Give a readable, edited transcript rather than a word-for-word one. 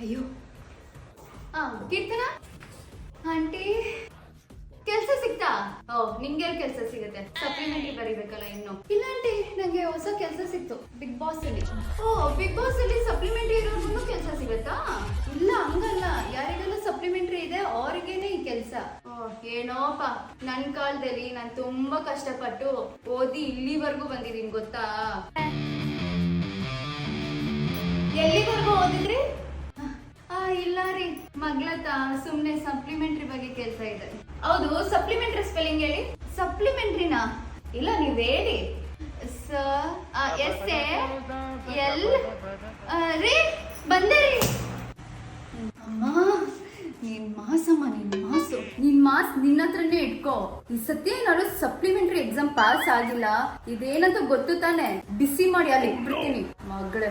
ಅಯ್ಯೋ ಕೀರ್ತನ ಆಂಟಿ ಕೆಲ್ಸ ಸಿಗ್ತಾ? ಓ ನಿಂಗೆ ಕೆಲ್ಸ ಸಿಗುತ್ತೆ? ಸಪ್ಲಿಮೆಂಟರಿ ಬರೀಬೇಕಲ್ಲ ಇನ್ನು. ಇಲ್ಲ ಆಂಟಿ, ನಂಗೆ ಹೊಸ ಕೆಲ್ಸ ಸಿಕ್ತು ಬಿಗ್ ಬಾಸ್ ಅಲ್ಲಿ. ಓ ಬಿಗ್ ಬಾಸ್ ಅಲ್ಲಿ ಸಪ್ಲಿಮೆಂಟರಿ ಇರೋರ್ಗು ಕೆಲ್ಸ ಸಿಗತ್ತಾ? ಇಲ್ಲ ಹಂಗಲ್ಲ, ಯಾರಿಗೆಲ್ಲ ಸಪ್ಲಿಮೆಂಟರಿ ಇದೆ ಅವ್ರಿಗೇನೆ ಈ ಕೆಲ್ಸ. ಏನೋಪ, ನನ್ ಕಾಲದಲ್ಲಿ ನಾನ್ ತುಂಬಾ ಕಷ್ಟಪಟ್ಟು ಓದಿ ಇಲ್ಲಿವರೆಗೂ ಬಂದಿದೀನಿ ಗೊತ್ತಾ? ಎಲ್ಲಿವರೆಗೂ ಓದಿದ್ರಿ? ಇಲ್ಲ ರೀ ಮಗ್ಲತ್ತ, ಸುಮ್ನೆ ಸಪ್ಲಿಮೆಂಟರಿ ಬಗ್ಗೆ ಕೆಲ್ಸ ಇದೆ. ಹೌದು, ಸಪ್ಲಿಮೆಂಟರಿ ಸ್ಪೆಲ್ಲಿಂಗ್ ಹೇಳಿ. ಸಪ್ಲಿಮೆಂಟರಿನಾ? ಇಲ್ಲ ನೀವ್ ಹೇಳಿ. ಎಸ್ ಎಲ್ ರೀ ಬಂದೆ ರೀ. ಅಮ್ಮ ನೀನ್ ಮಾಸಮ್ಮ, ನಿನ್ ಮಾಸ್ ನಿನ್ನ ಹತ್ರನೇ ಇಟ್ಕೋ. ಈ ಸತಿ ನಾನು ಸಪ್ಲಿಮೆಂಟರಿ ಎಕ್ಸಾಮ್ ಪಾಸ್ ಆಗಿಲ್ಲ, ಇದೇನಂತ ಗೊತ್ತು ತಾನೆ? ಬಿಸಿ ಮಾಡಿ ಅಲ್ಲಿ ಇಟ್ಬಿಡ್ತೀನಿ ಮಗಳೇ.